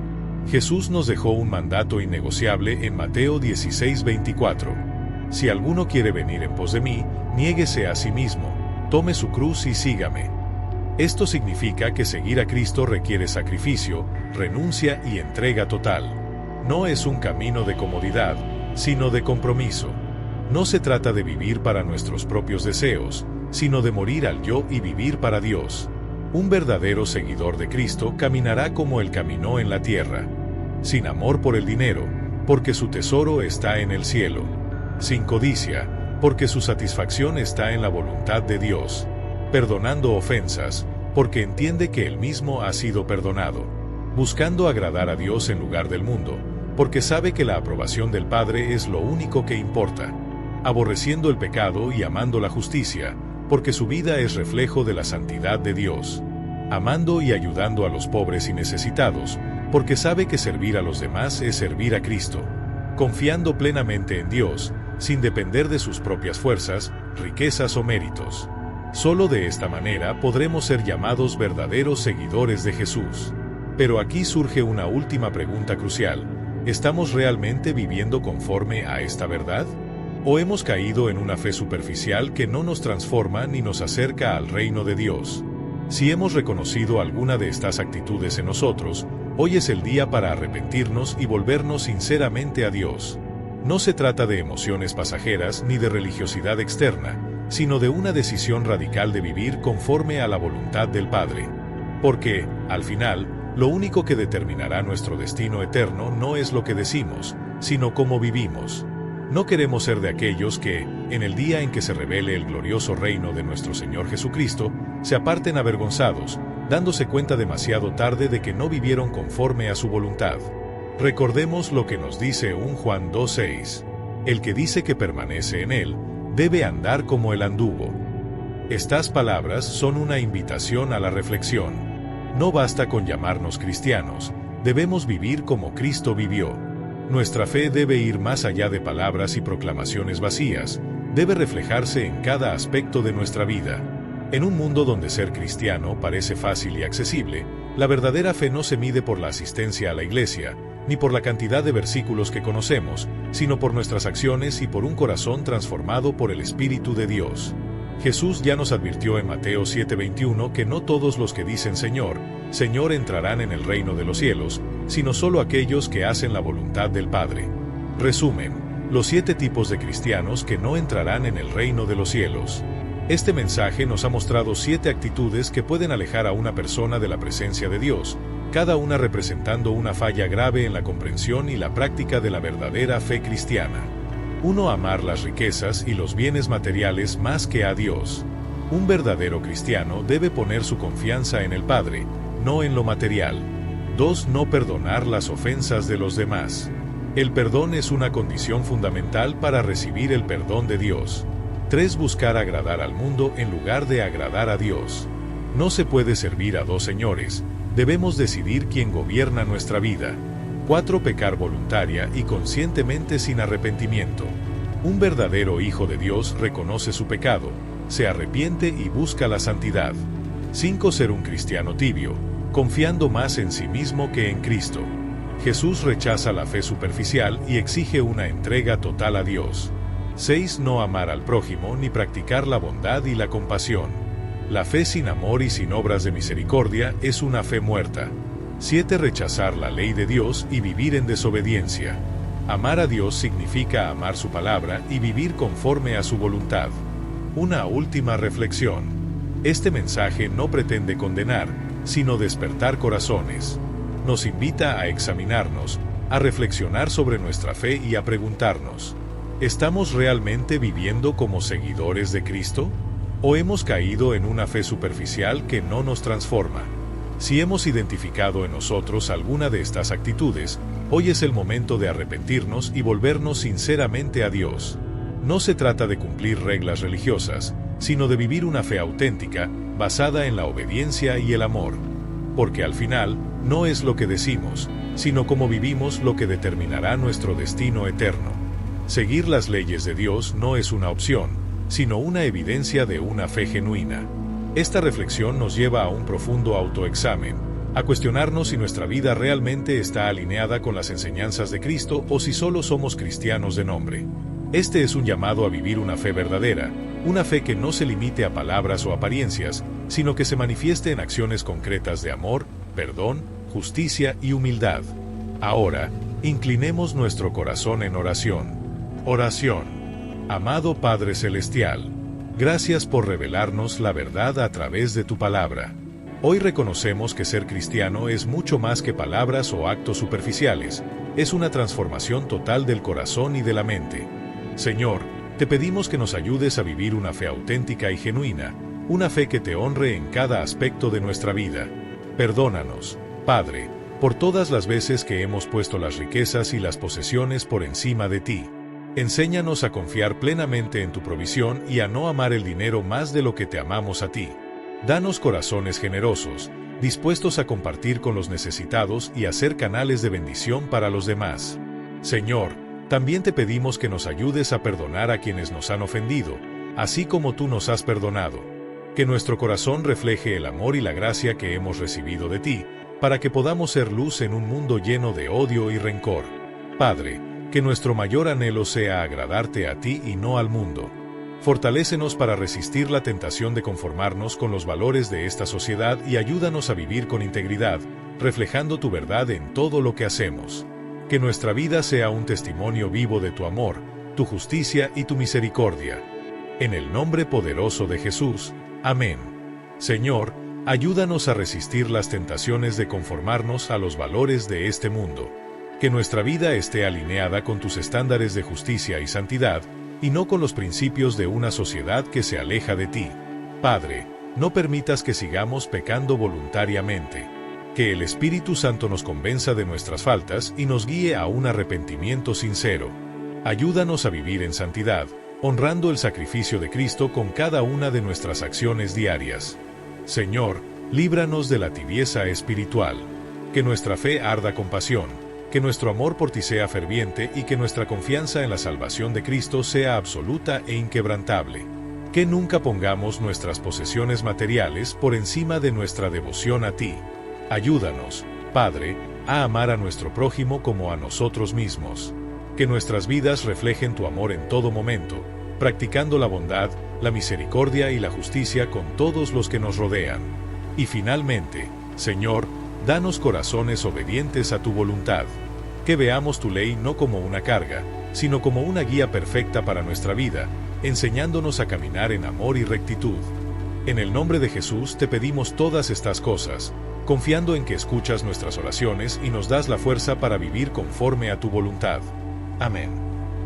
Jesús nos dejó un mandato innegociable en Mateo 16:24. Si alguno quiere venir en pos de mí, niéguese a sí mismo, tome su cruz y sígame. Esto significa que seguir a Cristo requiere sacrificio, renuncia y entrega total. No es un camino de comodidad, sino de compromiso. No se trata de vivir para nuestros propios deseos, sino de morir al yo y vivir para Dios. Un verdadero seguidor de Cristo caminará como Él caminó en la tierra, sin amor por el dinero, porque su tesoro está en el cielo, sin codicia, porque su satisfacción está en la voluntad de Dios, perdonando ofensas, porque entiende que Él mismo ha sido perdonado, buscando agradar a Dios en lugar del mundo, porque sabe que la aprobación del Padre es lo único que importa, aborreciendo el pecado y amando la justicia, porque su vida es reflejo de la santidad de Dios, amando y ayudando a los pobres y necesitados, porque sabe que servir a los demás es servir a Cristo, confiando plenamente en Dios, sin depender de sus propias fuerzas, riquezas o méritos. Solo de esta manera podremos ser llamados verdaderos seguidores de Jesús. Pero aquí surge una última pregunta crucial: ¿estamos realmente viviendo conforme a esta verdad? ¿O hemos caído en una fe superficial que no nos transforma ni nos acerca al reino de Dios? Si hemos reconocido alguna de estas actitudes en nosotros, hoy es el día para arrepentirnos y volvernos sinceramente a Dios. No se trata de emociones pasajeras ni de religiosidad externa, sino de una decisión radical de vivir conforme a la voluntad del Padre. Porque, al final, lo único que determinará nuestro destino eterno no es lo que decimos, sino cómo vivimos. No queremos ser de aquellos que, en el día en que se revele el glorioso reino de nuestro Señor Jesucristo, se aparten avergonzados, dándose cuenta demasiado tarde de que no vivieron conforme a su voluntad. Recordemos lo que nos dice 1 Juan 2:6. El que dice que permanece en Él, debe andar como Él anduvo. Estas palabras son una invitación a la reflexión. No basta con llamarnos cristianos, debemos vivir como Cristo vivió. Nuestra fe debe ir más allá de palabras y proclamaciones vacías, debe reflejarse en cada aspecto de nuestra vida. En un mundo donde ser cristiano parece fácil y accesible, la verdadera fe no se mide por la asistencia a la iglesia, ni por la cantidad de versículos que conocemos, sino por nuestras acciones y por un corazón transformado por el Espíritu de Dios. Jesús ya nos advirtió en Mateo 7:21 que no todos los que dicen Señor, Señor entrarán en el reino de los cielos, sino solo aquellos que hacen la voluntad del Padre. Resumen: los 7 tipos de cristianos que no entrarán en el reino de los cielos. Este mensaje nos ha mostrado 7 actitudes que pueden alejar a una persona de la presencia de Dios, cada una representando una falla grave en la comprensión y la práctica de la verdadera fe cristiana. 1. Amar las riquezas y los bienes materiales más que a Dios. Un verdadero cristiano debe poner su confianza en el Padre, no en lo material. 2. No perdonar las ofensas de los demás. El perdón es una condición fundamental para recibir el perdón de Dios. 3. Buscar agradar al mundo en lugar de agradar a Dios. No se puede servir a 2 señores, debemos decidir quién gobierna nuestra vida. 4. Pecar voluntaria y conscientemente sin arrepentimiento. Un verdadero hijo de Dios reconoce su pecado, se arrepiente y busca la santidad. 5. Ser un cristiano tibio, confiando más en sí mismo que en Cristo. Jesús rechaza la fe superficial y exige una entrega total a Dios. 6. No amar al prójimo ni practicar la bondad y la compasión. La fe sin amor y sin obras de misericordia es una fe muerta. 7. Rechazar la ley de Dios y vivir en desobediencia. Amar a Dios significa amar su palabra y vivir conforme a su voluntad. Una última reflexión. Este mensaje no pretende condenar, sino despertar corazones. Nos invita a examinarnos, a reflexionar sobre nuestra fe y a preguntarnos: ¿estamos realmente viviendo como seguidores de Cristo? ¿O hemos caído en una fe superficial que no nos transforma? Si hemos identificado en nosotros alguna de estas actitudes, hoy es el momento de arrepentirnos y volvernos sinceramente a Dios. No se trata de cumplir reglas religiosas, sino de vivir una fe auténtica, basada en la obediencia y el amor. Porque al final, no es lo que decimos, sino cómo vivimos lo que determinará nuestro destino eterno. Seguir las leyes de Dios no es una opción, sino una evidencia de una fe genuina. Esta reflexión nos lleva a un profundo autoexamen, a cuestionarnos si nuestra vida realmente está alineada con las enseñanzas de Cristo o si solo somos cristianos de nombre. Este es un llamado a vivir una fe verdadera, una fe que no se limite a palabras o apariencias, sino que se manifieste en acciones concretas de amor, perdón, justicia y humildad. Ahora, inclinemos nuestro corazón en oración. Oración. Amado Padre Celestial, gracias por revelarnos la verdad a través de tu palabra. Hoy reconocemos que ser cristiano es mucho más que palabras o actos superficiales, es una transformación total del corazón y de la mente. Señor, te pedimos que nos ayudes a vivir una fe auténtica y genuina, una fe que te honre en cada aspecto de nuestra vida. Perdónanos, Padre, por todas las veces que hemos puesto las riquezas y las posesiones por encima de ti. Enséñanos a confiar plenamente en tu provisión y a no amar el dinero más de lo que te amamos a ti. Danos corazones generosos, dispuestos a compartir con los necesitados y a ser canales de bendición para los demás. Señor, también te pedimos que nos ayudes a perdonar a quienes nos han ofendido, así como tú nos has perdonado. Que nuestro corazón refleje el amor y la gracia que hemos recibido de ti, para que podamos ser luz en un mundo lleno de odio y rencor. Padre, que nuestro mayor anhelo sea agradarte a ti y no al mundo. Fortalécenos para resistir la tentación de conformarnos con los valores de esta sociedad y ayúdanos a vivir con integridad, reflejando tu verdad en todo lo que hacemos. Que nuestra vida sea un testimonio vivo de tu amor, tu justicia y tu misericordia. En el nombre poderoso de Jesús. Amén. Señor, ayúdanos a resistir las tentaciones de conformarnos a los valores de este mundo. Que nuestra vida esté alineada con tus estándares de justicia y santidad, y no con los principios de una sociedad que se aleja de ti. Padre, no permitas que sigamos pecando voluntariamente. Que el Espíritu Santo nos convenza de nuestras faltas y nos guíe a un arrepentimiento sincero. Ayúdanos a vivir en santidad, honrando el sacrificio de Cristo con cada una de nuestras acciones diarias. Señor, líbranos de la tibieza espiritual. Que nuestra fe arda con pasión, que nuestro amor por ti sea ferviente y que nuestra confianza en la salvación de Cristo sea absoluta e inquebrantable. Que nunca pongamos nuestras posesiones materiales por encima de nuestra devoción a ti. Ayúdanos, Padre, a amar a nuestro prójimo como a nosotros mismos. Que nuestras vidas reflejen tu amor en todo momento, practicando la bondad, la misericordia y la justicia con todos los que nos rodean. Y finalmente, Señor, danos corazones obedientes a tu voluntad. Que veamos tu ley no como una carga, sino como una guía perfecta para nuestra vida, enseñándonos a caminar en amor y rectitud. En el nombre de Jesús te pedimos todas estas cosas, confiando en que escuchas nuestras oraciones y nos das la fuerza para vivir conforme a tu voluntad. Amén.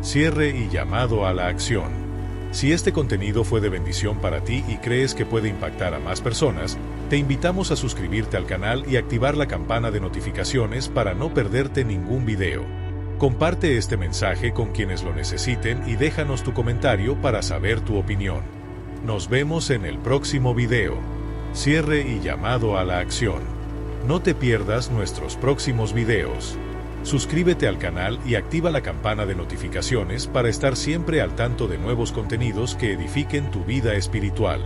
Cierre y llamado a la acción. Si este contenido fue de bendición para ti y crees que puede impactar a más personas, te invitamos a suscribirte al canal y activar la campana de notificaciones para no perderte ningún video. Comparte este mensaje con quienes lo necesiten y déjanos tu comentario para saber tu opinión. Nos vemos en el próximo video. Cierre y llamado a la acción. No te pierdas nuestros próximos videos. Suscríbete al canal y activa la campana de notificaciones para estar siempre al tanto de nuevos contenidos que edifiquen tu vida espiritual.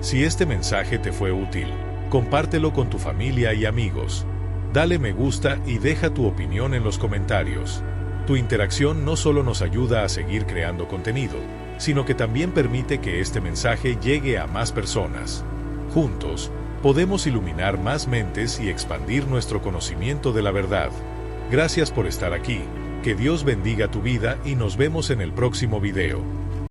Si este mensaje te fue útil, compártelo con tu familia y amigos. Dale me gusta y deja tu opinión en los comentarios. Tu interacción no solo nos ayuda a seguir creando contenido, sino que también permite que este mensaje llegue a más personas. Juntos, podemos iluminar más mentes y expandir nuestro conocimiento de la verdad. Gracias por estar aquí, que Dios bendiga tu vida y nos vemos en el próximo video.